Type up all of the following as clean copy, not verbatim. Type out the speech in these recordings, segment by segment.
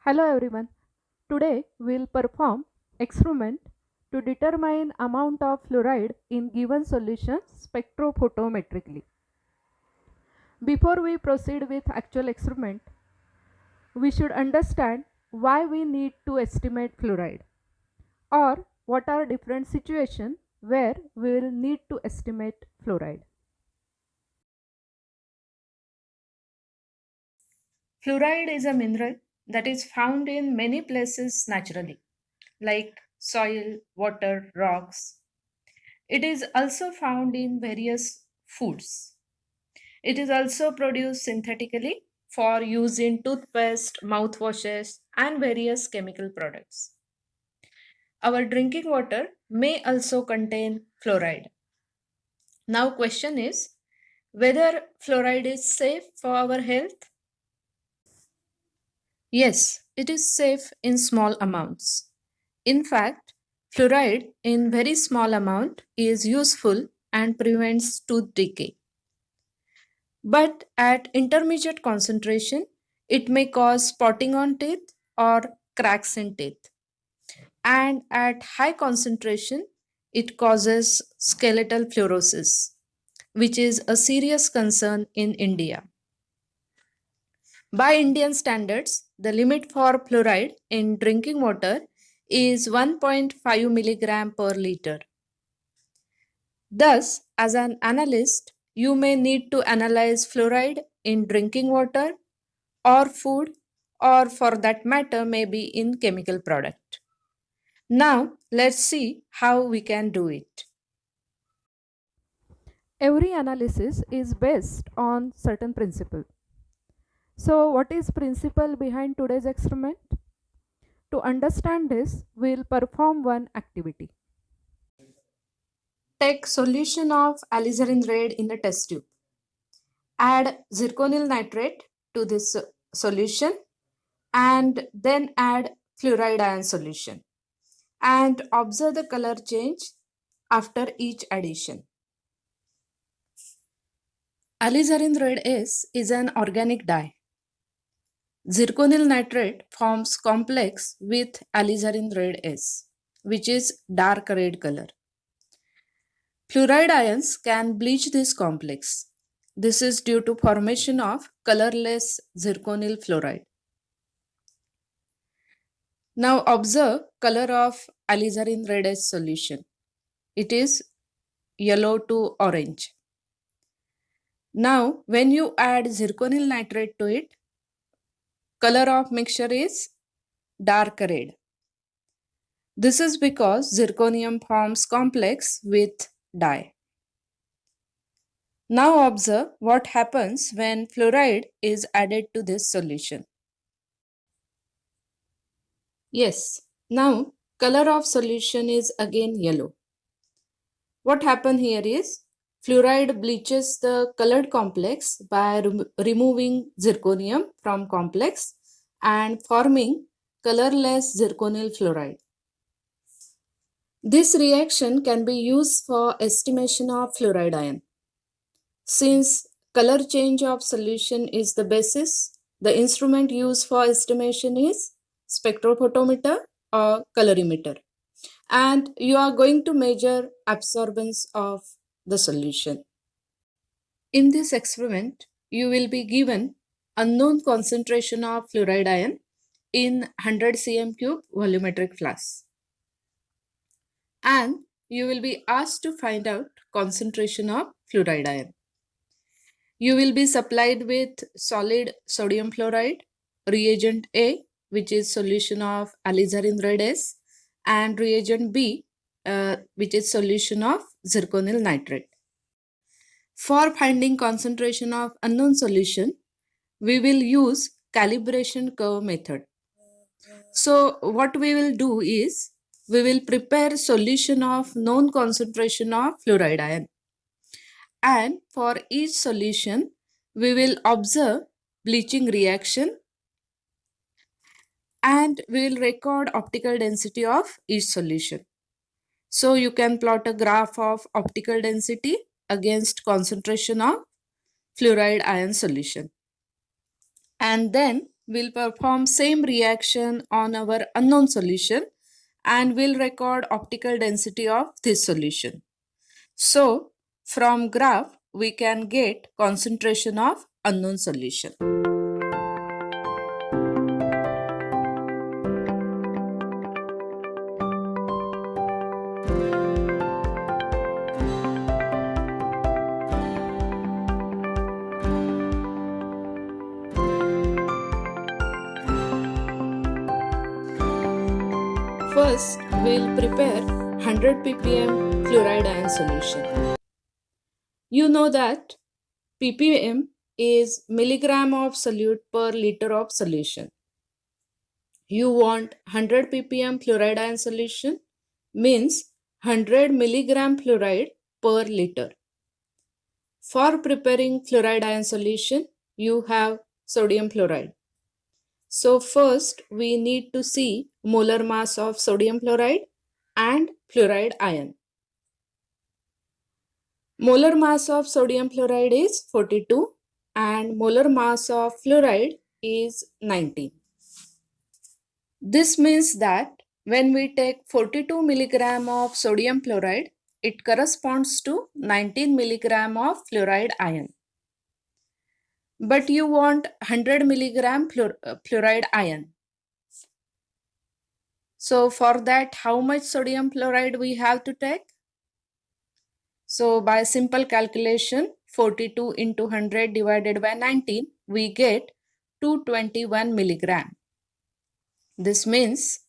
Hello everyone. Today we'll perform experiment to determine amount of fluoride in given solution spectrophotometrically. Before we proceed with actual experiment, we should understand why we need to estimate fluoride or what are different situations where we will need to estimate fluoride. Fluoride is a mineral that is found in many places naturally, like soil, water, rocks. It is also found in various foods. It is also produced synthetically for use in toothpaste, mouthwashes, and various chemical products. Our drinking water may also contain fluoride. Now question is whether fluoride is safe for our health. Yes, it is safe in small amounts. In fact, fluoride in very small amount is useful and prevents tooth decay. But at intermediate concentration, it may cause spotting on teeth or cracks in teeth. And at high concentration, it causes skeletal fluorosis, which is a serious concern in India. By Indian standards, the limit for fluoride in drinking water is 1.5 milligram per liter. Thus, as an analyst, you may need to analyze fluoride in drinking water or food or for that matter maybe in chemical product. Now, let's see how we can do it. Every analysis is based on certain principle. So what is principle behind today's experiment? To understand this, we'll perform one activity. Take solution of alizarin red in a test tube. Add zirconyl nitrate to this solution and then add fluoride ion solution and observe the color change after each addition. Alizarin red is an organic dye. Zirconyl nitrate forms complex with alizarin red S, which is dark red color. Fluoride ions can bleach this complex. This is due to formation of colorless zirconyl fluoride. Now observe color of alizarin red S solution. It is yellow to orange. Now when you add zirconyl nitrate to it, color of mixture is dark red. This is because zirconium forms complex with dye. Now observe what happens when fluoride is added to this solution. Yes, now color of solution is again yellow. What happened here is fluoride bleaches the colored complex by removing zirconium from complex and forming colorless zirconyl fluoride. This reaction can be used for estimation of fluoride ion. Since color change of solution is the basis, the instrument used for estimation is spectrophotometer or colorimeter. And you are going to measure absorbance of the solution. In this experiment, you will be given unknown concentration of fluoride ion in 100 cm cube volumetric flask. And you will be asked to find out concentration of fluoride ion. You will be supplied with solid sodium fluoride, reagent A, which is solution of alizarin red S, and reagent B, which is solution of zirconyl nitrate. For finding concentration of unknown solution, we will use calibration curve method. So what we will do is, we will prepare solution of known concentration of fluoride ion. And for each solution, we will observe bleaching reaction and we will record optical density of each solution. So you can plot a graph of optical density against concentration of fluoride ion solution. And then we'll perform same reaction on our unknown solution and we'll record optical density of this solution. So, from graph, we can get concentration of unknown solution. First, we'll prepare 100 ppm fluoride ion solution. You know that ppm is milligram of solute per liter of solution. You want 100 ppm fluoride ion solution means 100 milligram fluoride per liter. For preparing fluoride ion solution, you have sodium fluoride. So first we need to see molar mass of sodium fluoride and fluoride ion. Molar mass of sodium fluoride is 42 and molar mass of fluoride is 19. This means that when we take 42 milligram of sodium fluoride, it corresponds to 19 milligram of fluoride ion. But you want 100 milligram fluoride ion. So for that, how much sodium fluoride we have to take? So by simple calculation, 42 into 100 divided by 19, we get 221 milligram. This means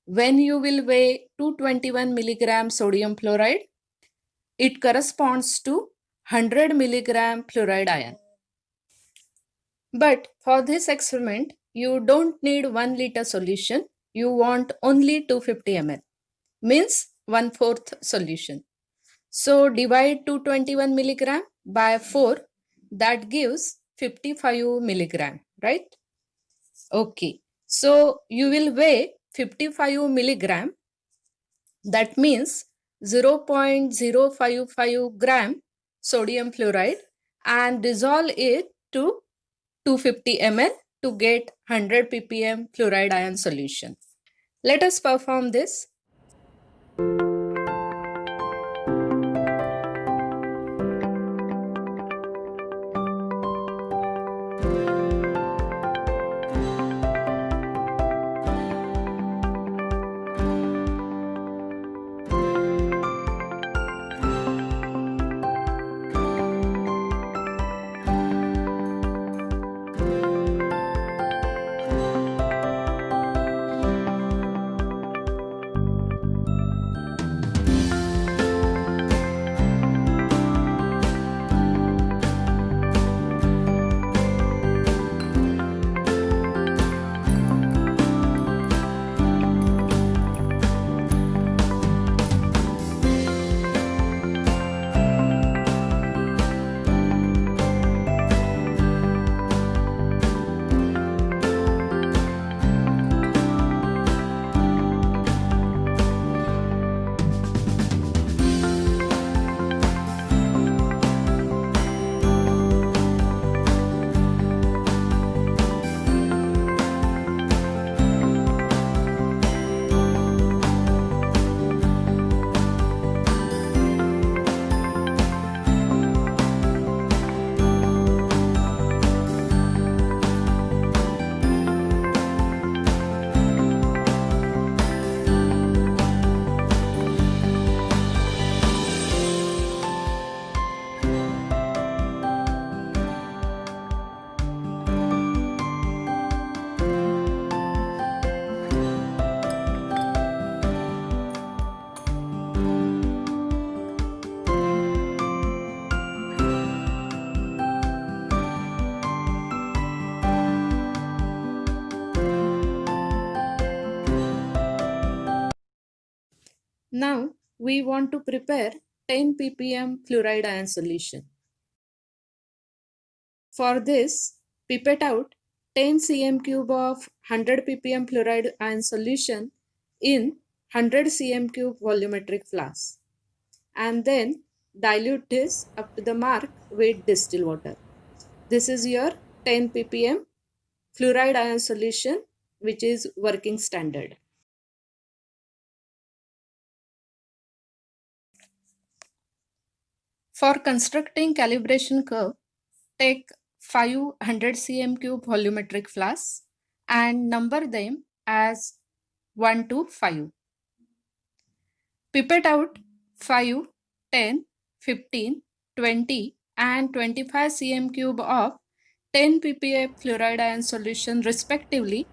when you will weigh 221 milligram sodium fluoride, it corresponds to 100 milligram fluoride ion. But for this experiment, you don't need 1 liter solution. You want only 250 ml, means 1/4 solution. So divide 221 milligram by 4, that gives 55 milligram, right? Okay, so you will weigh 55 milligram, that means 0.055 gram sodium fluoride and dissolve it to 250 ml to get 100 ppm fluoride ion solution. Let us perform this. Now we want to prepare 10 ppm fluoride ion solution. For this, pipette out 10 cm cube of 100 ppm fluoride ion solution in 100 cm cube volumetric flask and then dilute this up to the mark with distilled water. This is your 10 ppm fluoride ion solution, which is working standard. For constructing calibration curve, take 500 cm cube volumetric flasks and number them as 1 to 5. Pipette out 5, 10, 15, 20 and 25 cm cube of 10 ppa fluoride ion solution respectively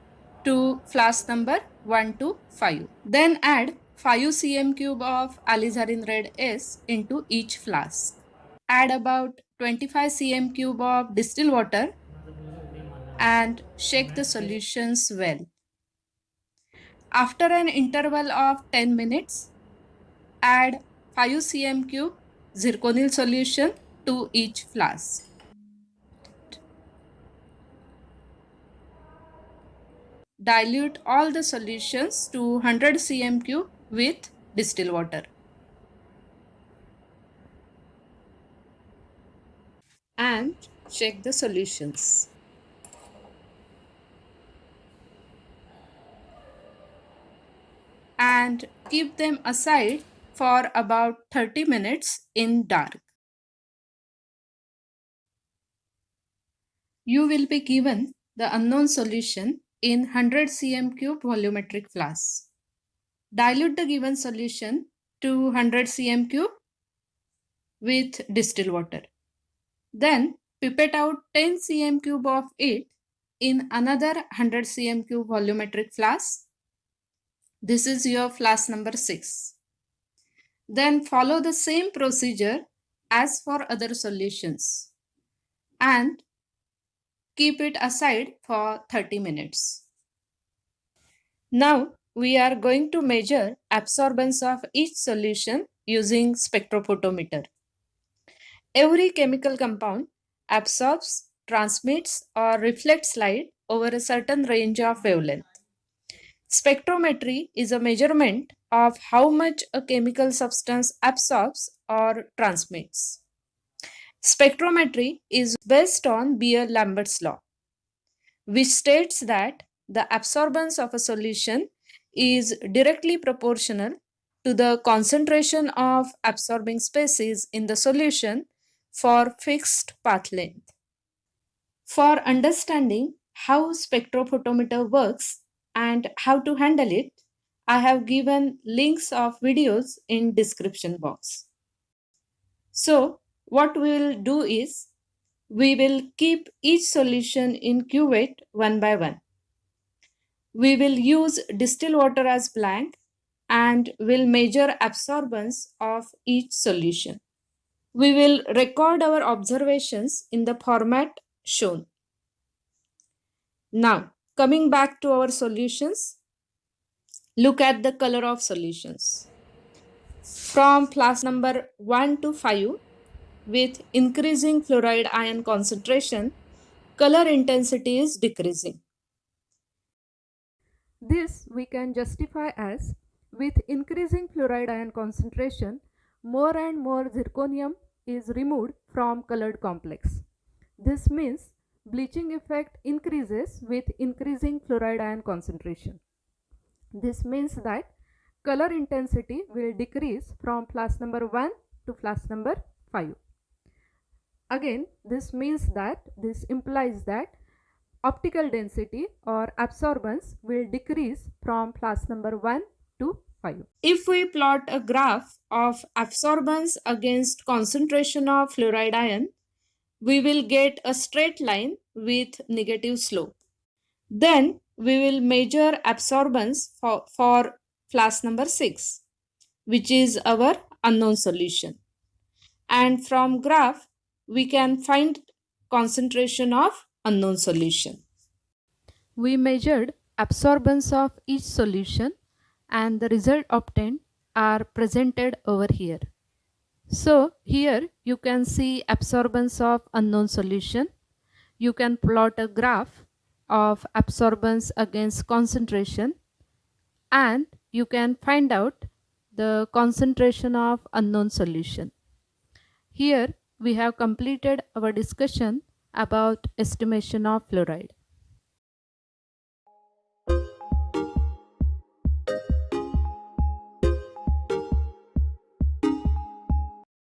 to flask number 1 to 5. Then add 5 cm cube of alizarin red S into each flask. Add about 25 cm cube of distilled water and shake the solutions well. After an interval of 10 minutes, add 5 cm cube zirconyl solution to each flask. Dilute all the solutions to 100 cm cube with distilled water. And check the solutions. And keep them aside for about 30 minutes in dark. You will be given the unknown solution in 100 cm cube volumetric flask. Dilute the given solution to 100 cm cube with distilled water. Then pipette out 10 cm cube of it in another 100 cm cube volumetric flask. This is your flask number 6. Then follow the same procedure as for other solutions and keep it aside for 30 minutes. Now we are going to measure absorbance of each solution using spectrophotometer. Every chemical compound absorbs, transmits or reflects light over a certain range of wavelength. Spectrometry is a measurement of how much a chemical substance absorbs or transmits. Spectrometry is based on Beer-Lambert's law, which states that the absorbance of a solution is directly proportional to the concentration of absorbing species in the solution for fixed path length. For understanding how spectrophotometer works and how to handle it, I have given links of videos in description box. So what we will do is, we will keep each solution in cuvette one by one. We will use distilled water as blank and will measure absorbance of each solution. We will record our observations in the format shown. Now, coming back to our solutions, look at the color of solutions. From flask number 1 to 5, with increasing fluoride ion concentration, color intensity is decreasing. This we can justify as, with increasing fluoride ion concentration, more and more zirconium is removed from colored complex. This means bleaching effect increases with increasing fluoride ion concentration. This means that color intensity will decrease from flask number 1 to flask number 5. Again, this implies that optical density or absorbance will decrease from flask number 1 to 5. If we plot a graph of absorbance against concentration of fluoride ion, we will get a straight line with negative slope. Then we will measure absorbance for flask number 6, which is our unknown solution. And from graph, we can find concentration of unknown solution. We measured absorbance of each solution and the result obtained are presented over here. So here you can see absorbance of unknown solution. You can plot a graph of absorbance against concentration and you can find out the concentration of unknown solution. Here we have completed our discussion about estimation of fluoride.